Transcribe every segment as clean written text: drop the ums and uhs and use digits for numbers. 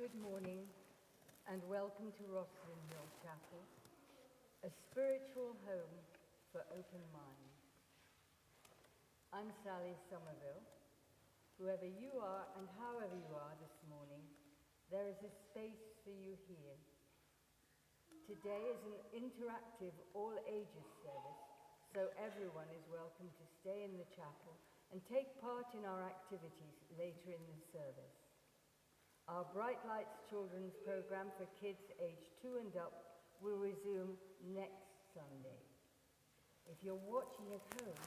Good morning and welcome to Rawlin Hill Chapel, a spiritual home for open minds. I'm Sally Somerville. Whoever you are and however you are this morning, there is a space for you here. Today is an interactive all-ages service, so everyone is welcome to stay in the chapel and take part in our activities later in the service. Our Bright Lights Children's Programme for kids aged 2 and up will resume next Sunday. If you're watching at home,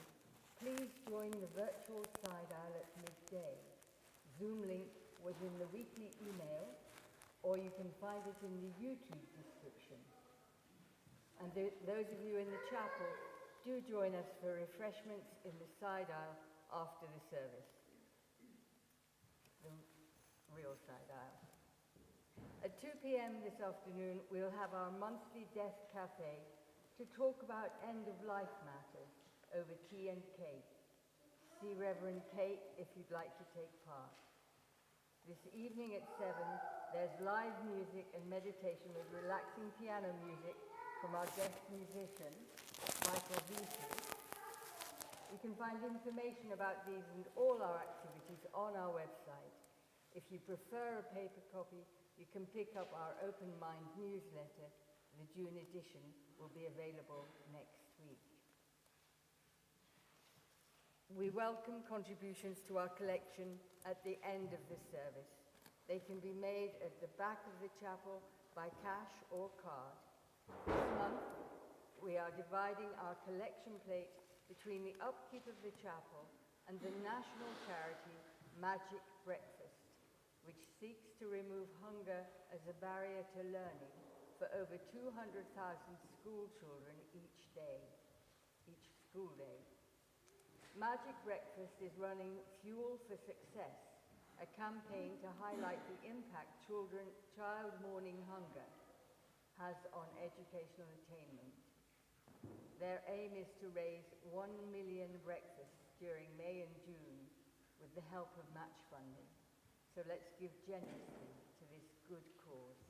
please join the virtual side aisle at midday. Zoom link was in the weekly email, or you can find it in the YouTube description. And those of you in the chapel, do join us for refreshments in the side aisle after the service. The real side aisle. At 2 p.m. this afternoon, we'll have our monthly Death Cafe to talk about end-of-life matters over tea and cake. See Reverend Kate if you'd like to take part. This evening at 7, there's live music and meditation with relaxing piano music from our guest musician, Michael Beatty. You can find information about these and all our activities on our website. If you prefer a paper copy, you can pick up our Open Mind newsletter. The June edition will be available next week. We welcome contributions to our collection at the end of the service. They can be made at the back of the chapel by cash or card. This month, we are dividing our collection plate between the upkeep of the chapel and the national charity Magic Breakfast, which seeks to remove hunger as a barrier to learning for over 200,000 school children each school day. Magic Breakfast is running Fuel for Success, a campaign to highlight the impact child morning hunger has on educational attainment. Their aim is to raise 1 million breakfasts during May and June with the help of match funding. So let's give generously to this good cause.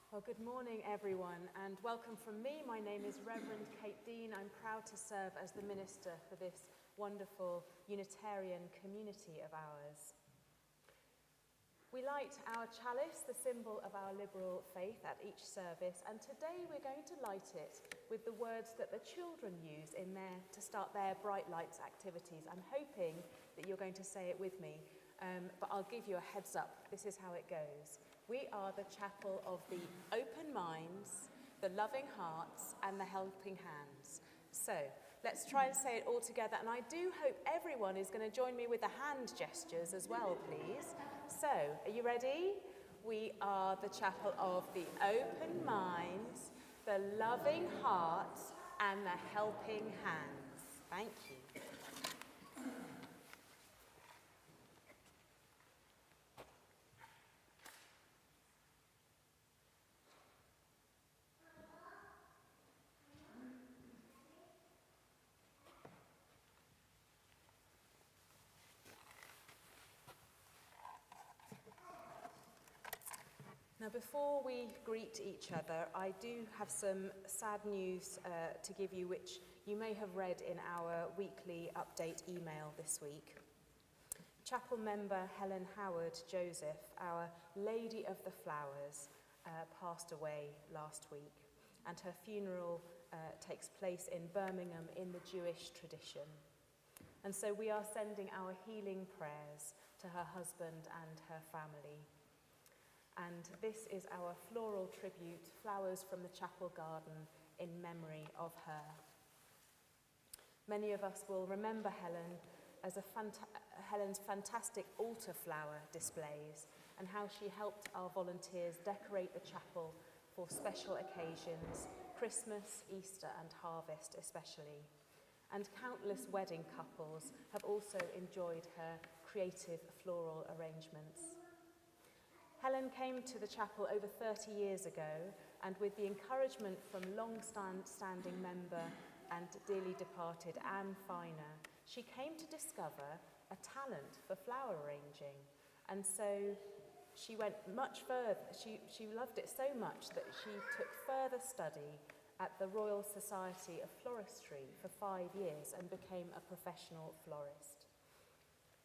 Well, good morning, everyone, and welcome from me. My name is Reverend Kate Dean. I'm proud to serve as the minister for this wonderful Unitarian community of ours. We light our chalice, the symbol of our liberal faith, at each service, and today we're going to light it with the words that the children use to start their Bright Lights activities. I'm hoping that you're going to say it with me, but I'll give you a heads up. This is how it goes. We are the chapel of the open minds, the loving hearts, and the helping hands. So let's try and say it all together, and I do hope everyone is going to join me with the hand gestures as well, please. So, are you ready? We are the chapel of the open minds, the loving hearts, and the helping hands. Thank you. Now, before we greet each other, I do have some sad news to give you, which you may have read in our weekly update email this week. Chapel member Helen Howard Joseph, our Lady of the Flowers, passed away last week, and her funeral takes place in Birmingham in the Jewish tradition. And so we are sending our healing prayers to her husband and her family. And this is our floral tribute, flowers from the chapel garden in memory of her. Many of us will remember Helen as Helen's fantastic altar flower displays and how she helped our volunteers decorate the chapel for special occasions, Christmas, Easter and harvest especially. And countless wedding couples have also enjoyed her creative floral arrangements. Helen came to the chapel over 30 years ago, and with the encouragement from long-standing member and dearly departed Anne Finer, she came to discover a talent for flower arranging. And so she went much further. She loved it so much that she took further study at the Royal Society of Floristry for 5 years and became a professional florist.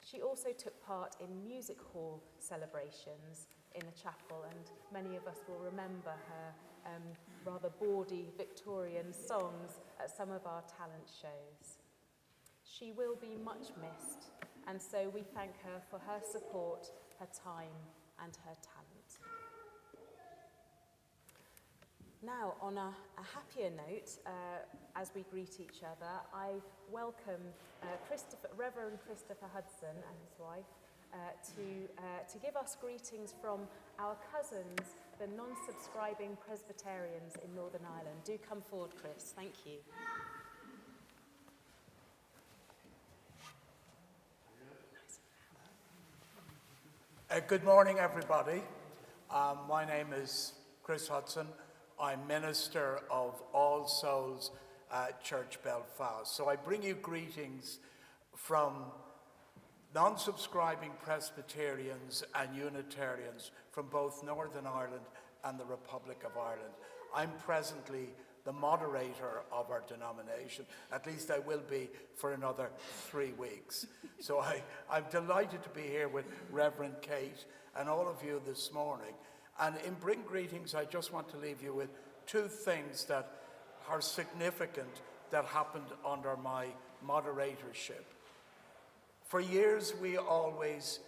She also took part in music hall celebrations in the chapel, and many of us will remember her rather bawdy Victorian songs at some of our talent shows. She will be much missed, and so we thank her for her support, her time, and her talent. Now, on a happier note, as we greet each other, I welcome Reverend Christopher Hudson and his wife to give us greetings from our cousins, the non-subscribing Presbyterians in Northern Ireland. Do come forward, Chris. Thank you. Good morning, everybody. My name is Chris Hudson. I'm minister of All Souls Church Belfast. So I bring you greetings from non-subscribing Presbyterians and Unitarians from both Northern Ireland and the Republic of Ireland. I'm presently the moderator of our denomination. At least I will be for another 3 weeks. So I'm delighted to be here with Reverend Kate and all of you this morning. And in Bring Greetings, I just want to leave you with 2 things that are significant that happened under my moderatorship. For years, we always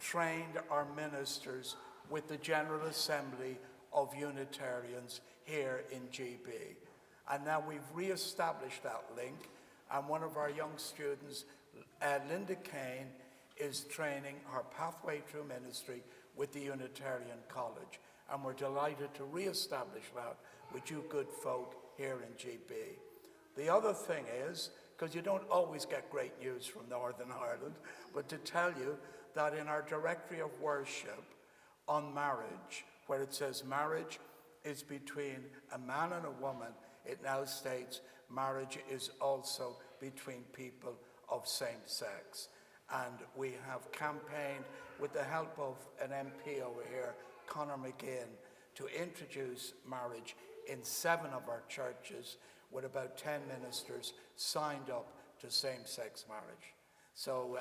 trained our ministers with the General Assembly of Unitarians here in GB. And now we've re-established that link, and one of our young students, Linda Kane, is training her pathway through ministry with the Unitarian College. And we're delighted to re-establish that with you good folk here in GB. The other thing is, because you don't always get great news from Northern Ireland, but to tell you that in our directory of worship on marriage, where it says marriage is between a man and a woman, it now states marriage is also between people of same sex. And we have campaigned with the help of an MP over here, Conor McGinn, to introduce marriage in 7 of our churches, with about 10 ministers signed up to same-sex marriage. So,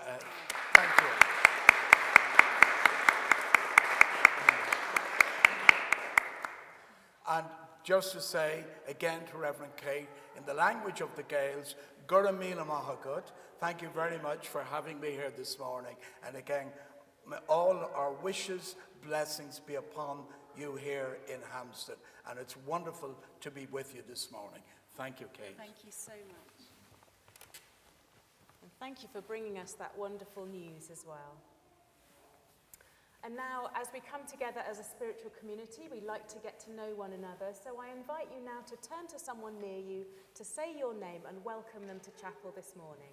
thank you. And just to say, again to Reverend Kate, in the language of the Gaels, Gura Míle Maith. Thank you very much for having me here this morning. And again, may all our wishes, blessings be upon you here in Hampstead. And it's wonderful to be with you this morning. Thank you, Kate. Thank you so much. And thank you for bringing us that wonderful news as well. And now, as we come together as a spiritual community, we like to get to know one another. So I invite you now to turn to someone near you, to say your name and welcome them to chapel this morning.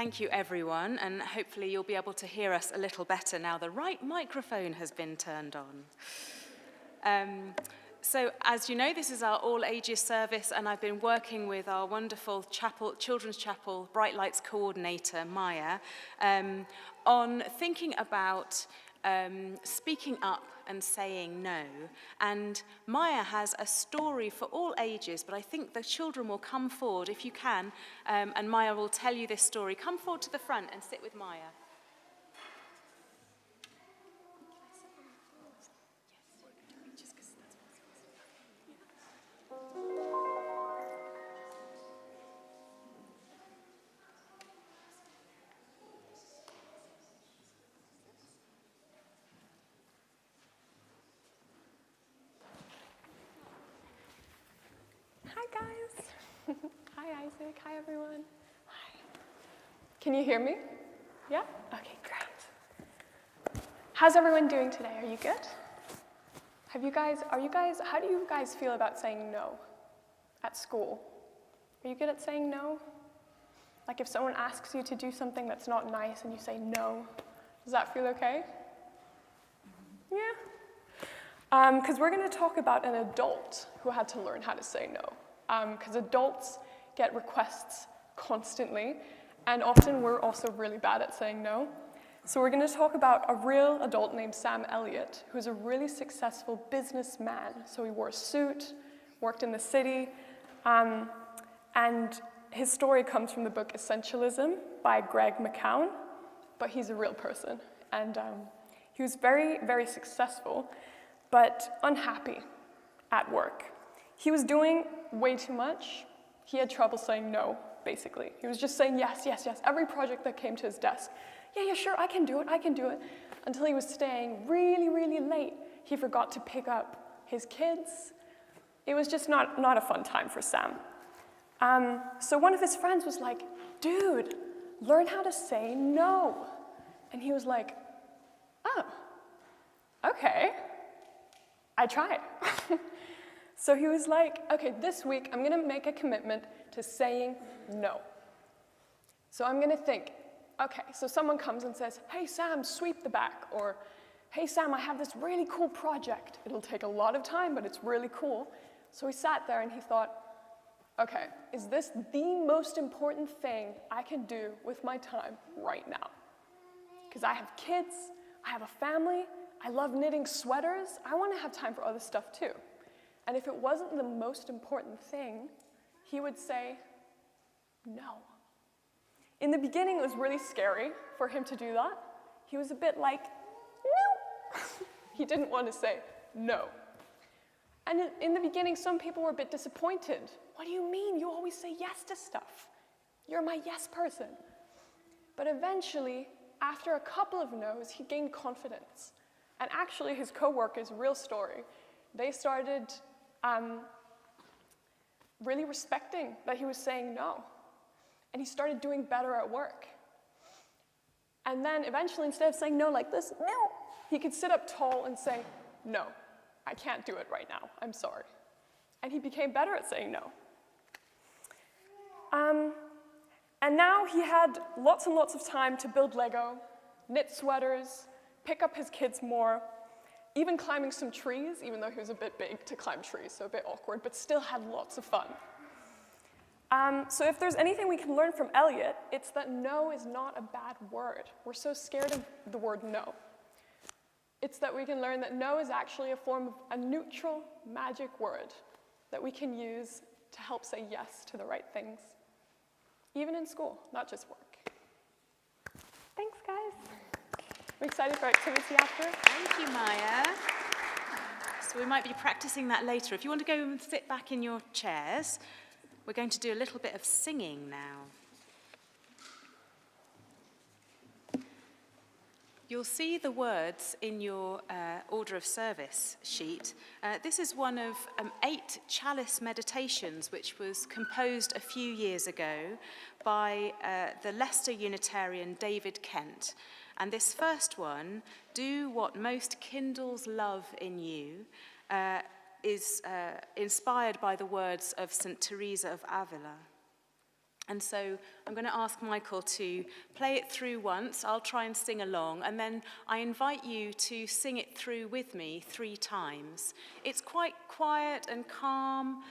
Thank you, everyone, and hopefully you'll be able to hear us a little better now the right microphone has been turned on. So, as you know, this is our all-ages service, and I've been working with our wonderful children's chapel Bright Lights coordinator, Maya, on thinking about speaking up and saying no. And Maya has a story for all ages, but I think the children will come forward if you can, and Maya will tell you this story. Come forward to the front and sit with Maya. Hi guys. Hi Isaac. Hi everyone. Hi. Can you hear me? Yeah? Okay, great. How's everyone doing today? Are you good? How do you guys feel about saying no at school? Are you good at saying no? Like if someone asks you to do something that's not nice and you say no, does that feel okay? Yeah? Because we're going to talk about an adult who had to learn how to say no. Because adults get requests constantly, and often we're also really bad at saying no. So we're going to talk about a real adult named Sam Elliott, who's a really successful businessman. So he wore a suit, worked in the city, and his story comes from the book Essentialism by Greg McKeown, but he's a real person. And he was very, very successful, but unhappy at work. He was doing way too much. He had trouble saying no, basically. He was just saying yes, yes, yes. Every project that came to his desk, yeah, sure, I can do it, until he was staying really, really late. He forgot to pick up his kids. It was just not a fun time for Sam. So one of his friends was like, dude, learn how to say no. And he was like, oh, okay, I try. So he was like, okay, this week I'm gonna make a commitment to saying no. So I'm gonna think, okay, so someone comes and says, hey Sam, sweep the back, or hey Sam, I have this really cool project. It'll take a lot of time, but it's really cool. So he sat there and he thought, okay, is this the most important thing I can do with my time right now? Because I have kids, I have a family, I love knitting sweaters, I want to have time for other stuff too. And if it wasn't the most important thing, he would say no. In the beginning, it was really scary for him to do that. He was a bit like, no. He didn't want to say no. And in the beginning, some people were a bit disappointed. What do you mean? You always say yes to stuff. You're my yes person. But eventually, after a couple of no's, he gained confidence. And actually, his coworkers, real story, they started really respecting that he was saying no. And he started doing better at work. And then eventually, instead of saying no like this, no, he could sit up tall and say, no, I can't do it right now, I'm sorry. And he became better at saying no. And now he had lots and lots of time to build Lego, knit sweaters, pick up his kids more, even climbing some trees, even though he was a bit big to climb trees, so a bit awkward, but still had lots of fun. So if there's anything we can learn from Elliot, it's that no is not a bad word. We're so scared of the word no. It's that we can learn that no is actually a form of a neutral, magic word that we can use to help say yes to the right things, even in school, not just work. Thanks, guys. I'm excited for activity after. Thank you, Maya. So we might be practicing that later. If you want to go and sit back in your chairs, we're going to do a little bit of singing now. You'll see the words in your order of service sheet. This is one of 8 chalice meditations which was composed a few years ago by the Leicester Unitarian David Kent. And this first one, Do What Most Kindles Love in You, is inspired by the words of St. Teresa of Avila. And so I'm going to ask Michael to play it through once. I'll try and sing along, and then I invite you to sing it through with me 3 times. It's quite quiet and calm,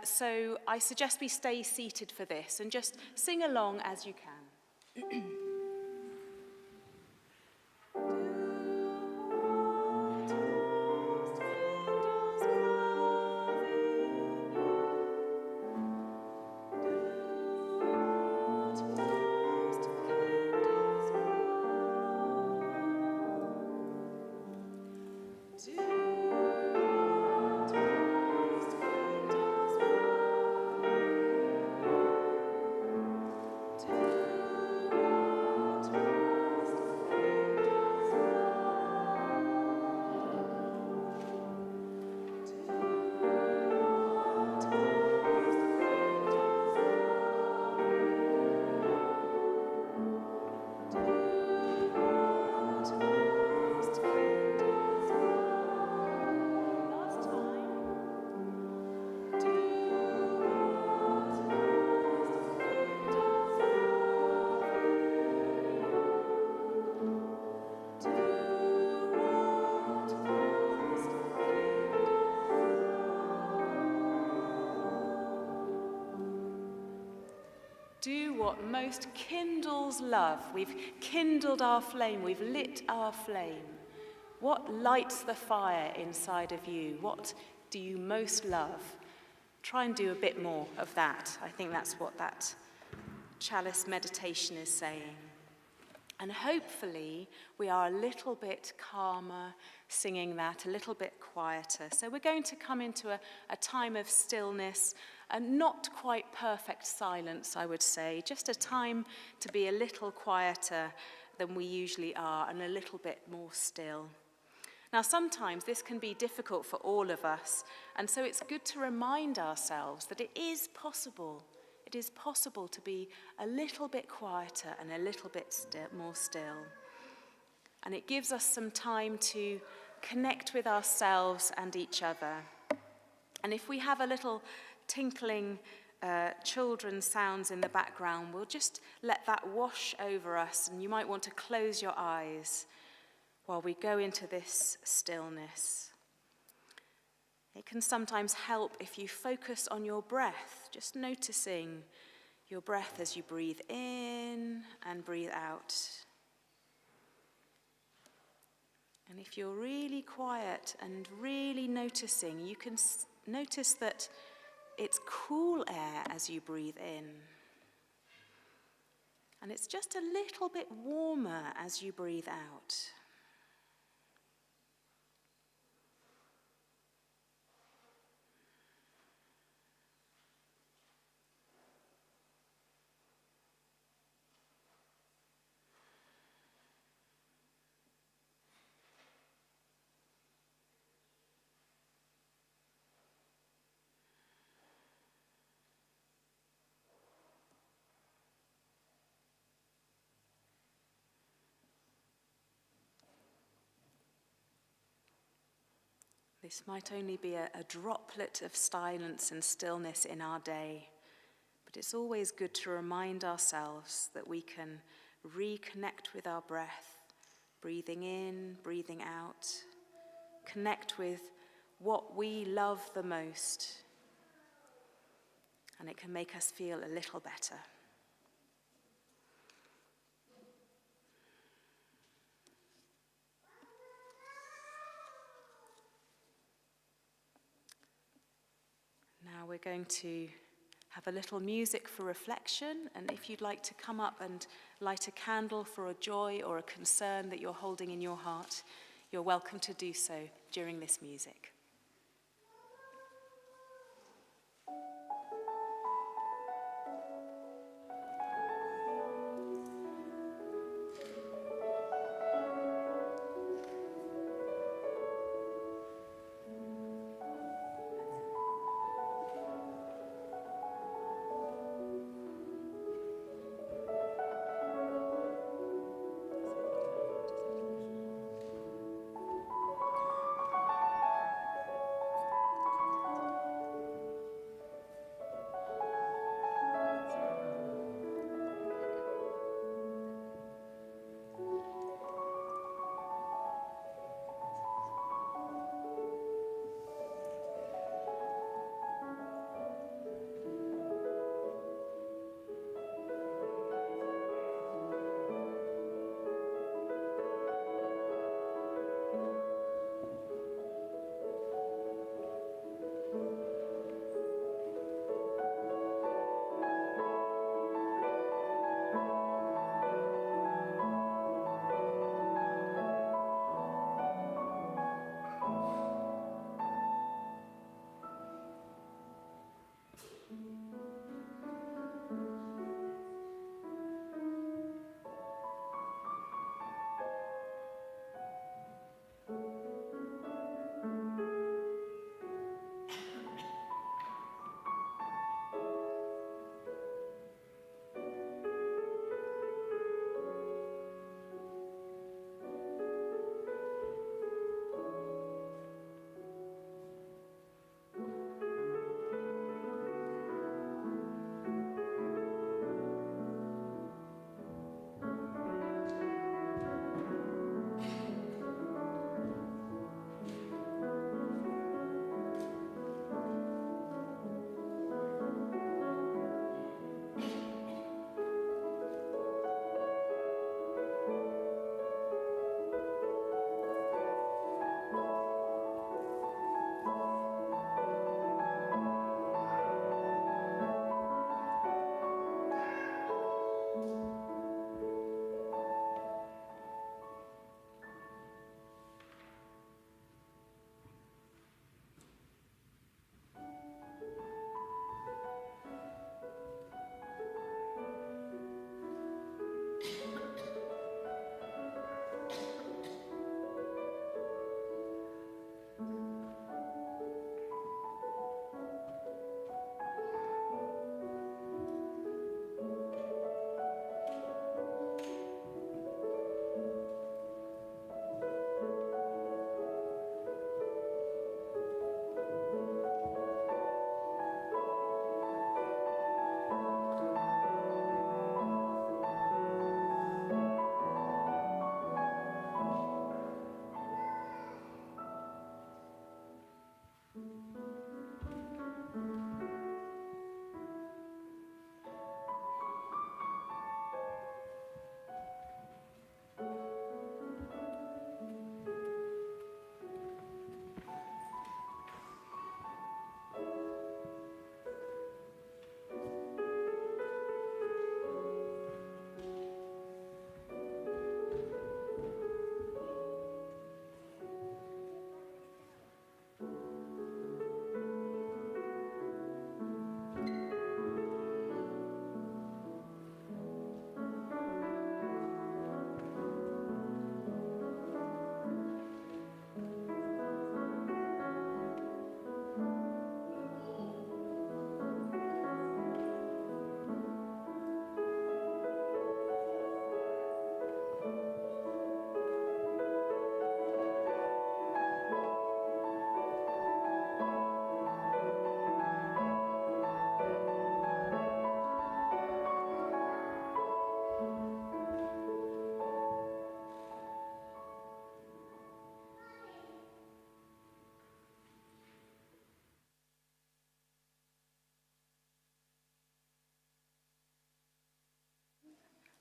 so I suggest we stay seated for this and just sing along as you can. Do what most kindles love. We've kindled our flame, we've lit our flame. What lights the fire inside of you? What do you most love? Try and do a bit more of that. I think that's what that chalice meditation is saying. And hopefully we are a little bit calmer singing that, a little bit quieter. So we're going to come into a time of stillness, and not quite perfect silence, I would say, just a time to be a little quieter than we usually are and a little bit more still. Now, sometimes this can be difficult for all of us, and so it's good to remind ourselves that it is possible. It is possible to be a little bit quieter and a little bit more still. And it gives us some time to connect with ourselves and each other. And if we have a little tinkling children's sounds in the background, we'll just let that wash over us, and you might want to close your eyes while we go into this stillness. It can sometimes help if you focus on your breath, just noticing your breath as you breathe in and breathe out. And if you're really quiet and really noticing, you can notice that it's cool air as you breathe in. And it's just a little bit warmer as you breathe out. This might only be a droplet of silence and stillness in our day, but it's always good to remind ourselves that we can reconnect with our breath, breathing in, breathing out, connect with what we love the most, and it can make us feel a little better. Now we're going to have a little music for reflection, and if you'd like to come up and light a candle for a joy or a concern that you're holding in your heart, you're welcome to do so during this music.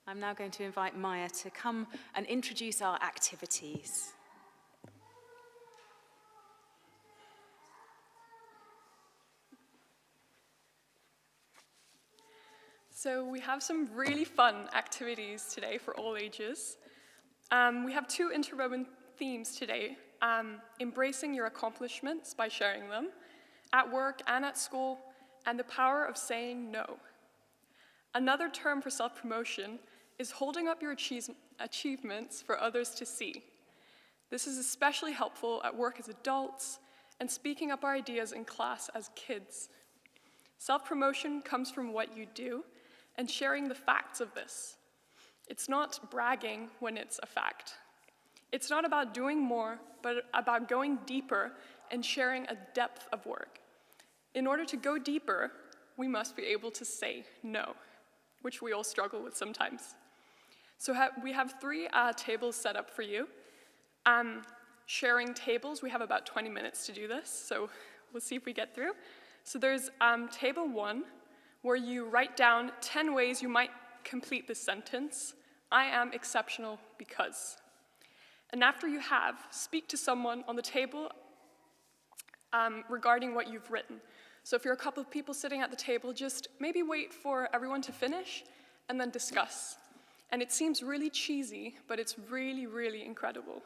I'm now going to invite Maya to come and introduce our activities. So we have some really fun activities today for all ages. We have two interwoven themes today, embracing your accomplishments by sharing them, at work and at school, and the power of saying no. Another term for self-promotion is holding up your achievements for others to see. This is especially helpful at work as adults and speaking up our ideas in class as kids. Self-promotion comes from what you do and sharing the facts of this. It's not bragging when it's a fact. It's not about doing more, but about going deeper and sharing a depth of work. In order to go deeper, we must be able to say no, which we all struggle with sometimes. So we have three tables set up for you. Sharing tables, we have about 20 minutes to do this, so we'll see if we get through. So there's table 1, where you write down 10 ways you might complete this sentence. I am exceptional because. And after you have, speak to someone on the table regarding what you've written. So if you're a couple of people sitting at the table, just maybe wait for everyone to finish and then discuss. And it seems really cheesy, but it's really, really incredible.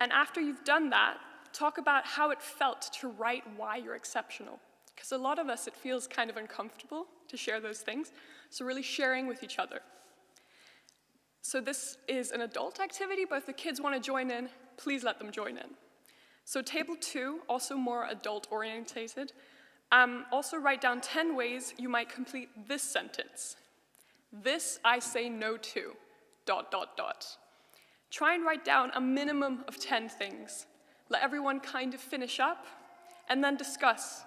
And after you've done that, talk about how it felt to write why you're exceptional. Because a lot of us, it feels kind of uncomfortable to share those things, so really sharing with each other. So this is an adult activity, but if the kids want to join in, please let them join in. So table 2, also more adult-orientated, also write down 10 ways you might complete this sentence. This I say no to, ... Try and write down a minimum of 10 things. Let everyone kind of finish up, and then discuss.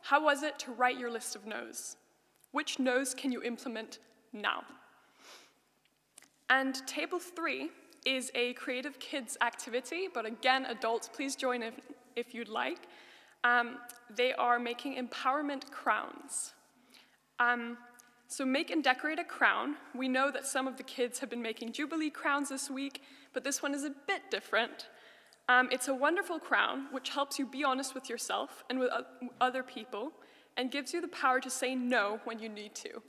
How was it to write your list of no's? Which no's can you implement now? And table 3 is a creative kids activity, but again, adults, please join in if you'd like. They are making empowerment crowns. So make and decorate a crown. We know that some of the kids have been making Jubilee crowns this week, but this one is a bit different. It's a wonderful crown, which helps you be honest with yourself and with other people, and gives you the power to say no when you need to.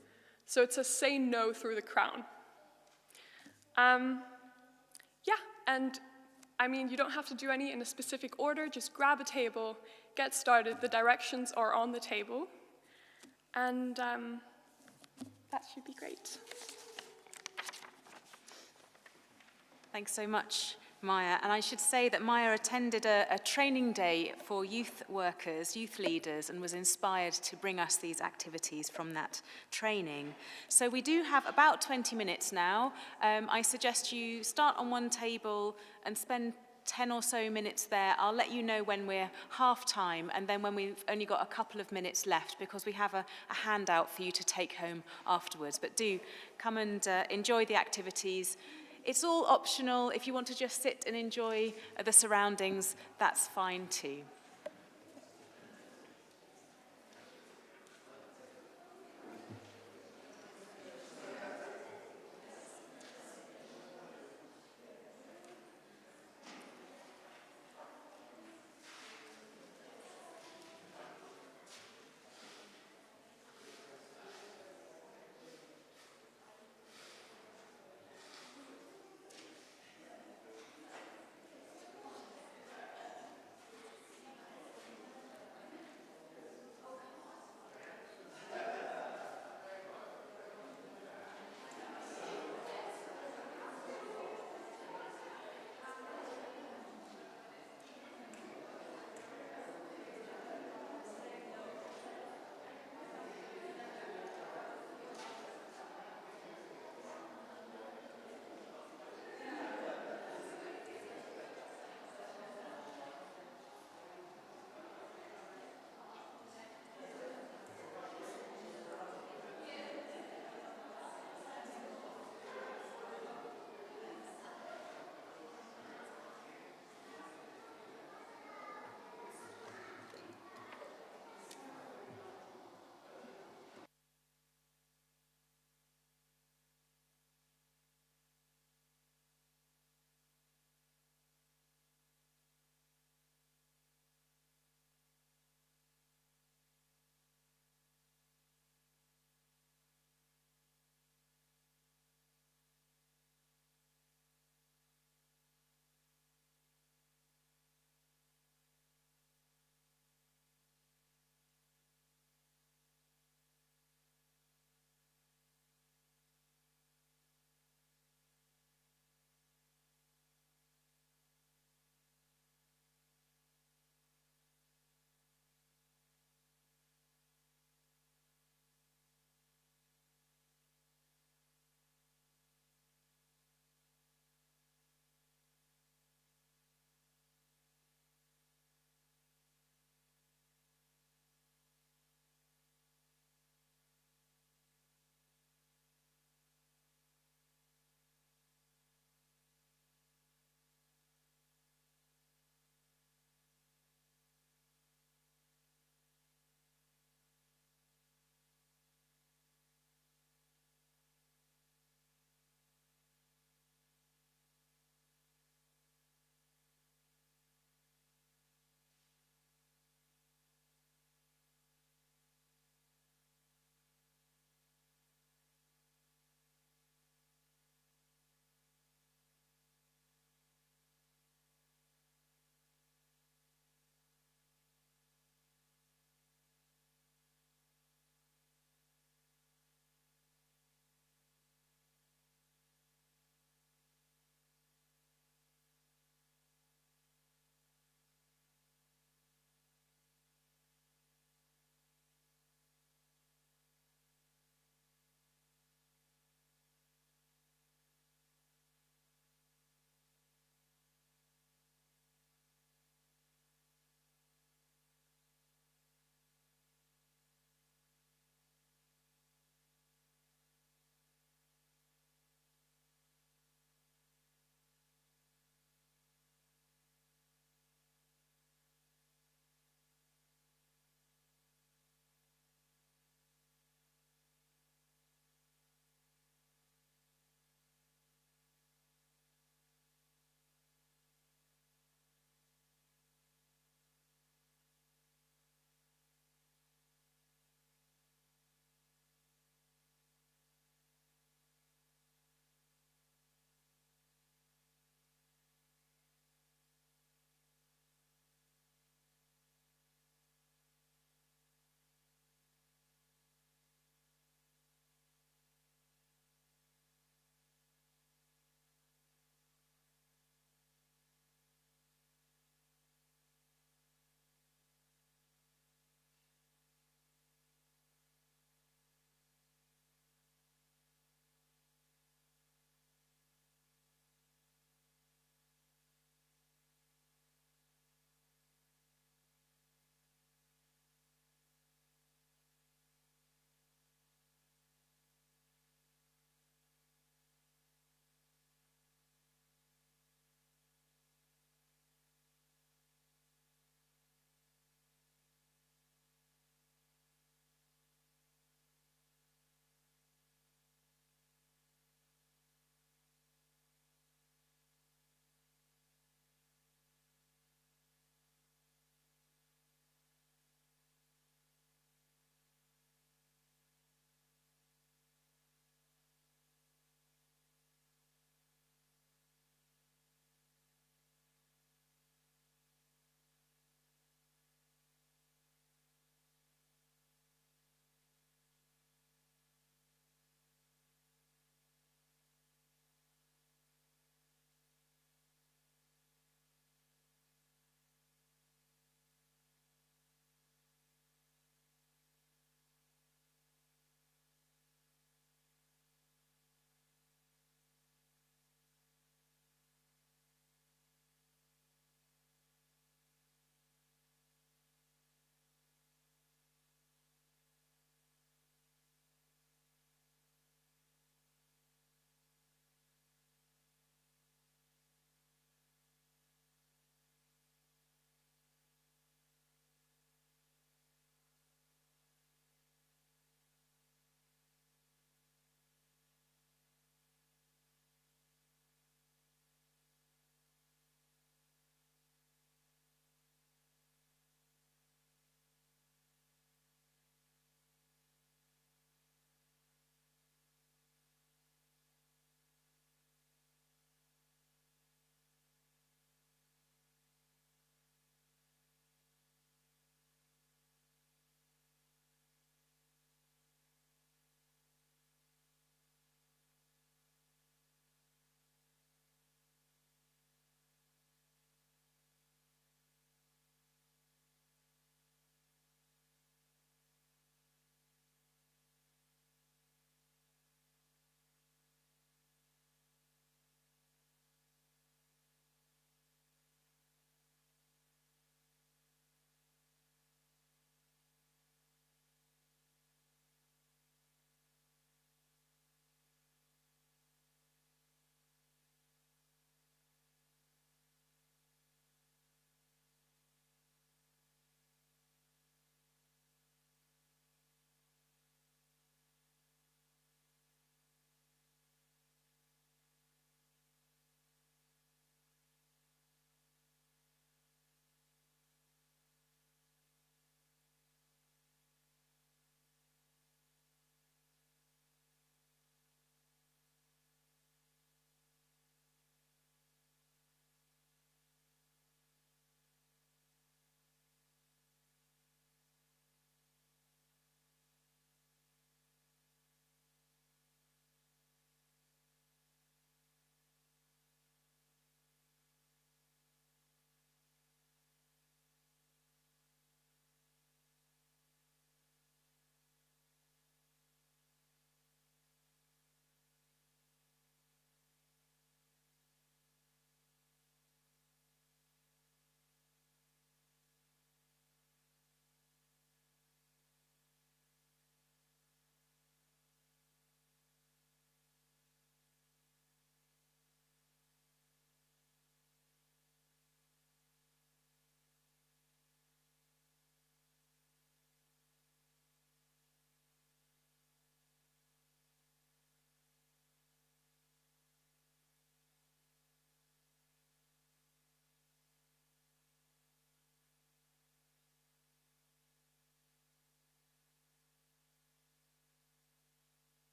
So it's a say no through the crown. Yeah, and I mean, you don't have to do any in a specific order, just grab a table, get started. The directions are on the table, and that should be great. Thanks so much, Maya. And I should say that Maya attended a training day for youth workers, youth leaders, and was inspired to bring us these activities from that training. So we do have about 20 minutes now. I suggest you start on one table and spend 10 or so minutes there. I'll let you know when we're half time, and then when we've only got a couple of minutes left, because we have a handout for you to take home afterwards. But do come and enjoy the activities. It's all optional. If you want to just sit and enjoy the surroundings, that's fine too.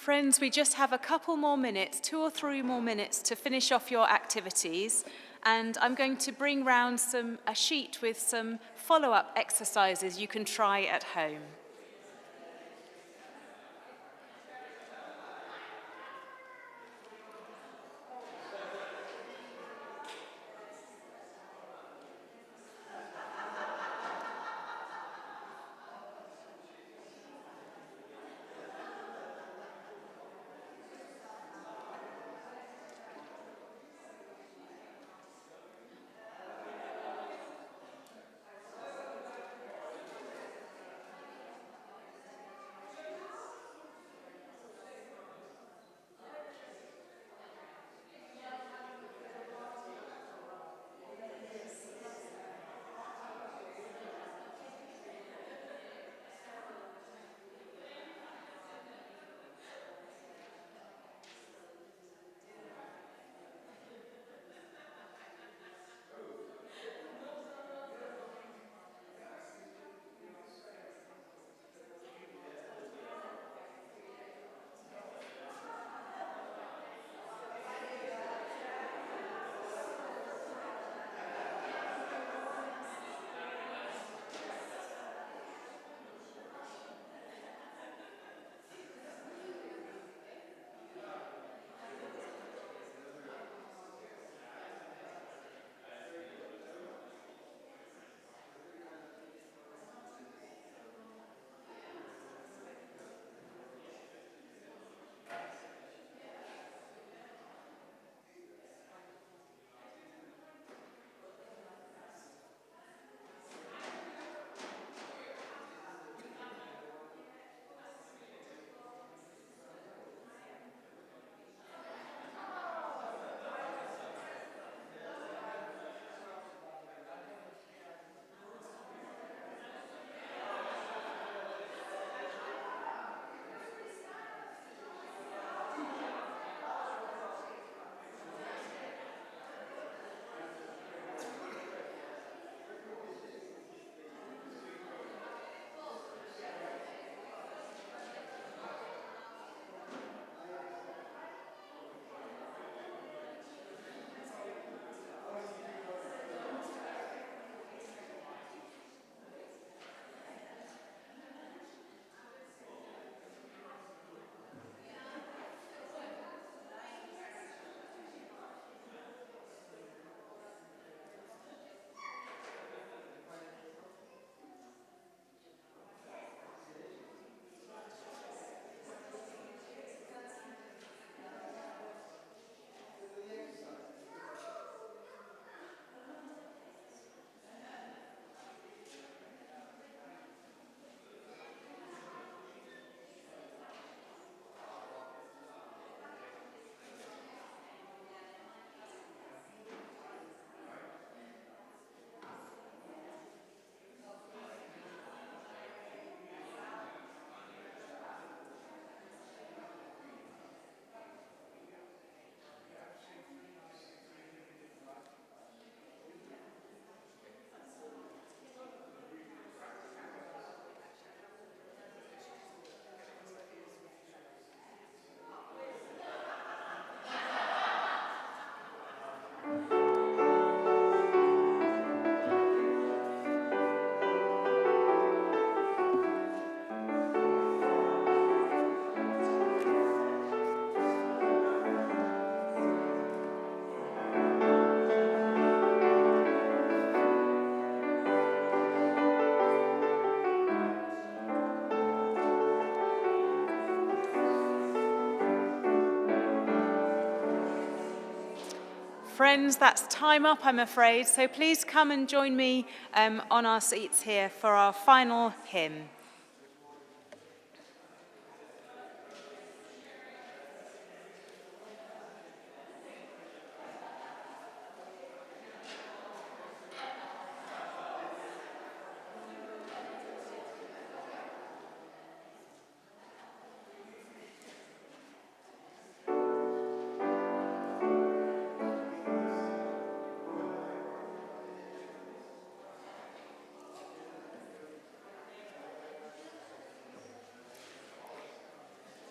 Friends, we just have a couple more minutes, 2 or 3 more minutes to finish off your activities. And I'm going to bring round a sheet with some follow-up exercises you can try at home. Friends, that's time up, I'm afraid, so please come and join me on our seats here for our final hymn.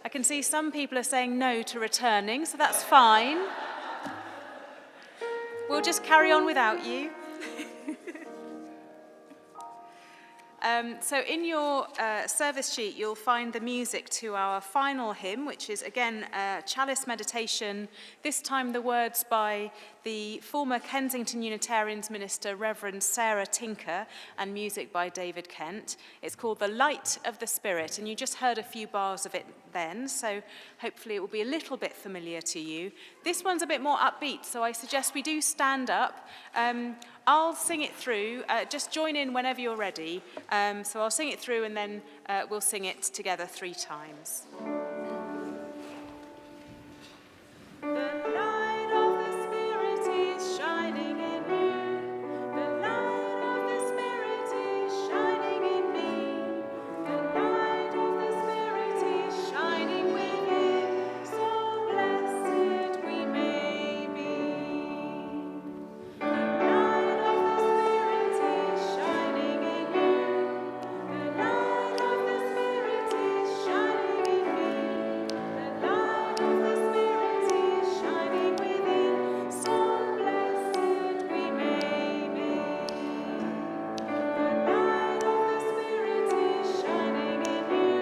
I can see some people are saying no to returning, so that's fine. We'll just carry on without you. So in your service sheet, you'll find the music to our final hymn, which is, again, Chalice Meditation, this time the words by the former Kensington Unitarians minister, Reverend Sarah Tinker, and music by David Kent. It's called The Light of the Spirit, and you just heard a few bars of it then, so hopefully it will be a little bit familiar to you. This one's a bit more upbeat, so I suggest we do stand up. I'll sing it through. Just join in whenever you're ready. So I'll sing it through and then we'll sing it together 3 times. The light of the Spirit is shining in you. The light of the Spirit is shining in me. The light of the Spirit is shining within. So blessed we may be. The light of the Spirit is shining in you. The light of the Spirit is shining in me. The light of the Spirit is shining within. So blessed we may be. The light of the Spirit is shining in you.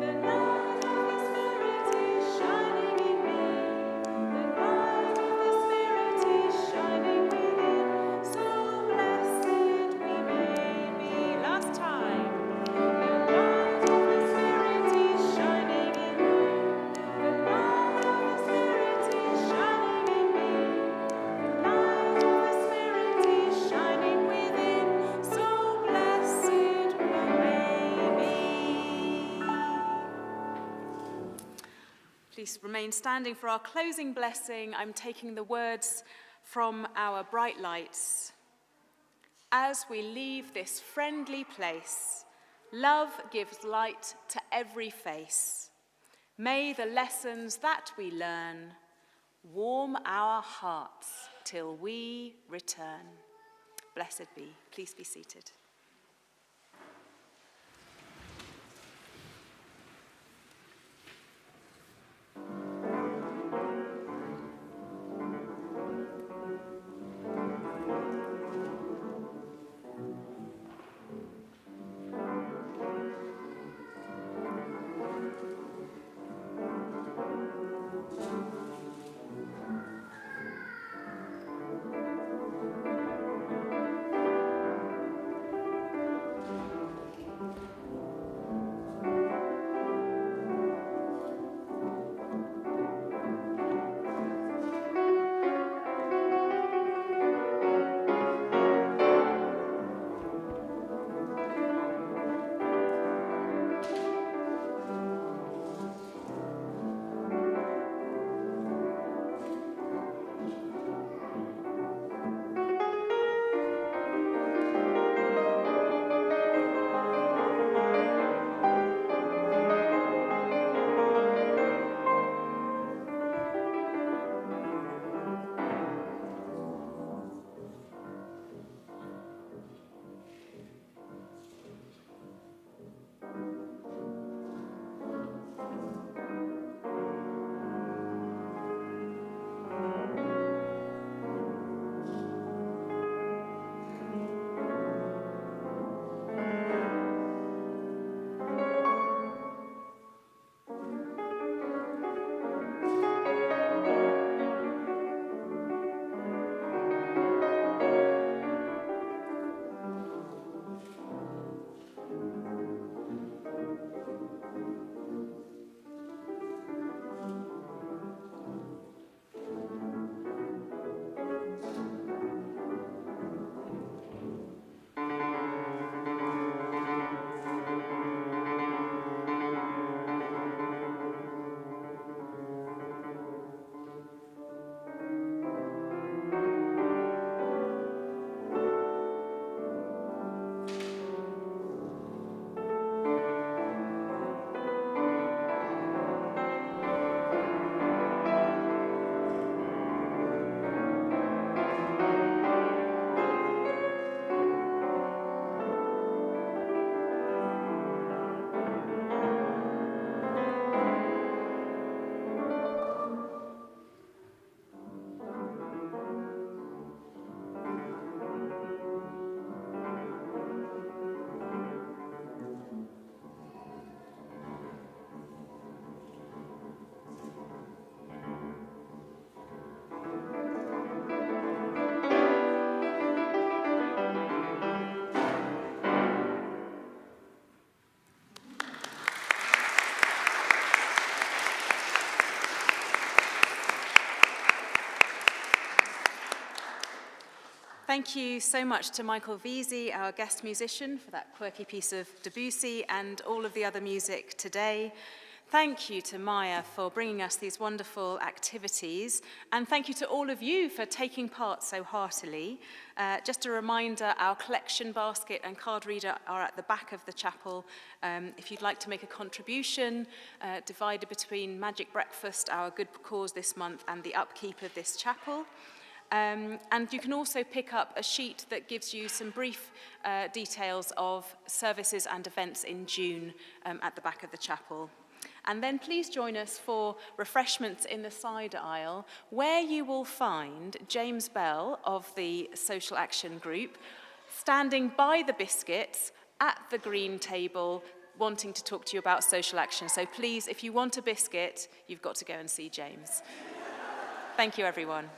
The light of the Spirit is shining in me. The light of the Spirit is shining within. So blessed we may be. Last time. The light of the Spirit is shining in you. The light of the Spirit is shining in me. The light of the Spirit is shining within. So blessed we may be. Please remain standing for our closing blessing. I'm taking the words from our bright lights. As we leave this friendly place, love gives light to every face. May the lessons that we learn warm our hearts till we return. Blessed be. Please be seated. thank you so much to Michael Veazey, our guest musician, for that quirky piece of Debussy and all of the other music today. Thank you to Maya for bringing us these wonderful activities, and thank you to all of you for taking part so heartily. Just a reminder, our collection basket and card reader are at the back of the chapel. If you'd like to make a contribution, divided between Magic Breakfast, our good cause this month, and the upkeep of this chapel. And you can also pick up a sheet that gives you some brief details of services and events in June at the back of the chapel. And then please join us for refreshments in the side aisle, where you will find James Bell of the Social Action Group standing by the biscuits at the green table, wanting to talk to you about social action. So please, if you want a biscuit, you've got to go and see James. Thank you, everyone.